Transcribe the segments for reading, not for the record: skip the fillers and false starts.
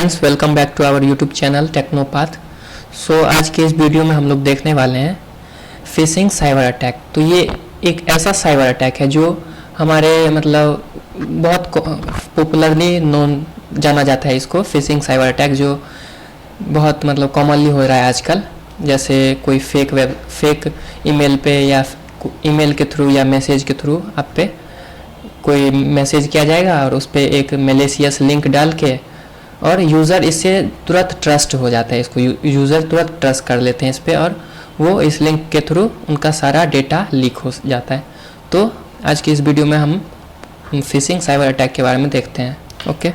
Friends, welcome back to our YouTube channel Technopath. आज के इस वीडियो में हम लोग देखने वाले हैं फिशिंग साइबर अटैक। तो ये एक ऐसा साइबर अटैक है जो हमारे बहुत पॉपुलरली नोन जाना जाता है इसको, फिशिंग साइबर अटैक, जो बहुत कॉमनली हो रहा है आजकल। जैसे कोई फेक ईमेल पे या ईमेल के थ्रू या मैसेज के थ्रू आप पे कोई मैसेज किया जाएगा और उस पर एक मैलिशियस लिंक डाल के, और यूज़र इससे तुरंत ट्रस्ट हो जाता है, इसको यूज़र तुरंत ट्रस्ट कर लेते हैं इस पर, और वो इस लिंक के थ्रू उनका सारा डेटा लीक हो जाता है। तो आज की इस वीडियो में हम फिशिंग साइबर अटैक के बारे में देखते हैं। ओके,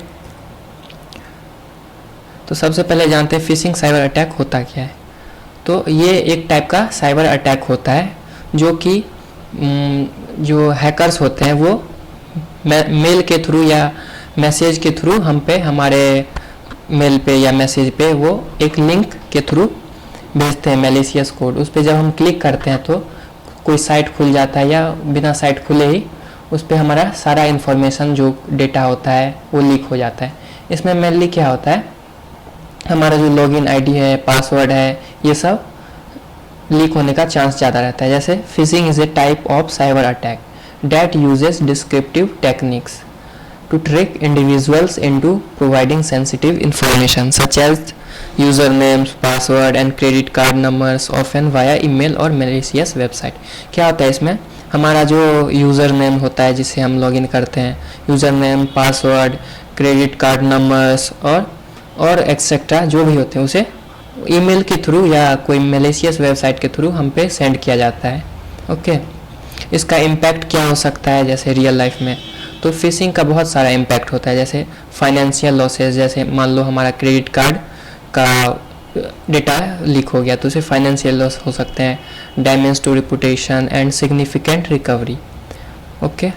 तो सबसे पहले जानते हैं फिशिंग साइबर अटैक होता क्या है। तो ये एक टाइप का साइबर अटैक होता है जो कि जो हैकर्स होते हैं वो मेल के थ्रू या मैसेज के थ्रू हम पे, हमारे मेल पे या मैसेज पे वो एक लिंक के थ्रू भेजते हैं मैलिशियस कोड। उस पर जब हम क्लिक करते हैं तो कोई साइट खुल जाता है, या बिना साइट खुले ही उस पर हमारा सारा इन्फॉर्मेशन जो डेटा होता है वो लीक हो जाता है। इसमें मेनली क्या होता है, हमारा जो लॉगिन आईडी है, पासवर्ड है, ये सब लीक होने का चांस ज़्यादा रहता है। जैसे fishing is a type of cyber attack that uses descriptive techniques to trick individuals into providing sensitive information such as usernames, password and credit card numbers, often via email और malicious website। क्या होता है इसमें, हमारा जो user name होता है जिसे हम लॉगिन करते हैं, user name, password, credit card numbers और एक्सेट्रा जो भी होते हैं, उसे ईमेल के थ्रू या कोई मैलिशियस वेबसाइट के थ्रू हम पे सेंड किया जाता है। ओके, इसका इम्पैक्ट क्या हो सकता है जैसे रियल लाइफ में, तो फिशिंग का बहुत सारा इम्पैक्ट होता है। जैसे फाइनेंशियल लॉसेस, जैसे मान लो हमारा क्रेडिट कार्ड का डेटा लीक हो गया तो उसे फाइनेंशियल लॉस हो सकते हैं, damage to reputation and significant recovery. Okay,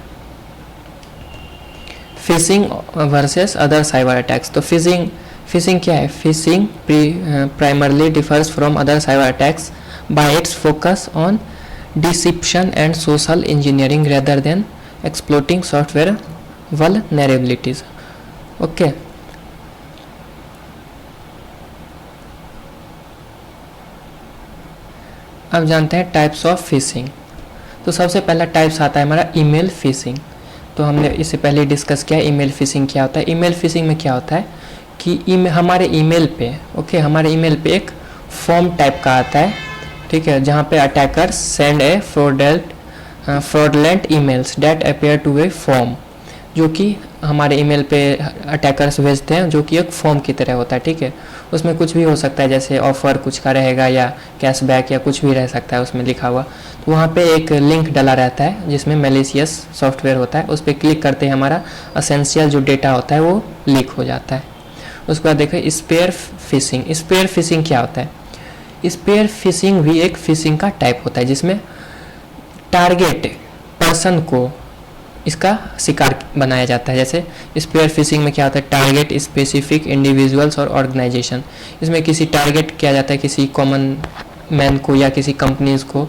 phishing versus other cyber attacks. तो फिशिंग क्या है, phishing primarily differs from other cyber attacks by its focus on deception and social engineering rather than exploiting software vulnerabilities। okay, अब जानते हैं types of fishing. तो सबसे पहला types आता है हमारा ईमेल फिशिंग। तो हमने इससे पहले डिस्कस किया ईमेल फिशिंग क्या होता है। ईमेल फिशिंग में क्या होता है कि हमारे ईमेल पे हमारे ईमेल पे एक फॉर्म टाइप का आता है, ठीक है, जहाँ पे attackers send a fraudulent emails that appear to a form, जो कि हमारे ईमेल पे अटैकर्स भेजते हैं, जो कि एक फॉर्म की तरह होता है। ठीक है, उसमें कुछ भी हो सकता है, जैसे ऑफर कुछ का रहेगा या कैशबैक या कुछ भी रह सकता है उसमें लिखा हुआ। तो वहाँ पे एक लिंक डला रहता है जिसमें मैलिशियस सॉफ्टवेयर होता है, उस पर क्लिक करते ही हमारा असेंशियल जो डेटा होता है वो लीक हो जाता है। उसके बाद देखो स्पेयर फिशिंग। स्पेयर फिशिंग क्या होता है, स्पेयर फिशिंग भी एक फिशिंग का टाइप होता है जिसमें टारगेट पर्सन को इसका शिकार बनाया जाता है। जैसे स्पेयर फिशिंग में क्या होता है, टारगेट स्पेसिफिक इंडिविजुअल्स और ऑर्गेनाइजेशन। इसमें किसी टारगेट किया जाता है, किसी कॉमन मैन को या किसी कंपनीज को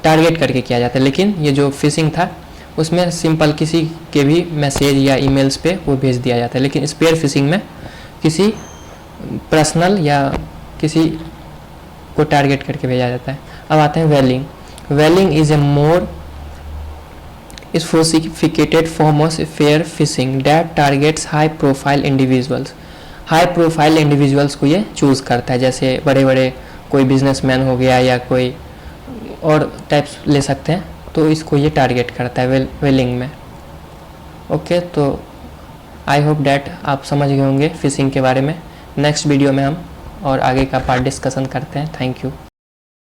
टारगेट करके किया जाता है। लेकिन ये जो फिशिंग था उसमें सिंपल किसी के भी मैसेज या ईमेल्स पे वो भेज दिया जाता है। लेकिन स्पेयर फिशिंग में किसी पर्सनल या किसी को टारगेट करके भेजा जाता है। अब आते हैं welding. Welding is a more sophisticated form of spear phishing that targets high profile individuals। High profile individuals को ये चूज़ करता है, जैसे बड़े बड़े कोई बिजनेसमैन हो गया या कोई और टाइप्स ले सकते हैं, तो इसको ये टारगेट करता है वेलिंग में। ओके, तो आई होप डैट आप समझ गए होंगे फिशिंग के बारे में। नेक्स्ट वीडियो में हम और आगे का पार्ट डिस्कशन करते हैं। Thank you.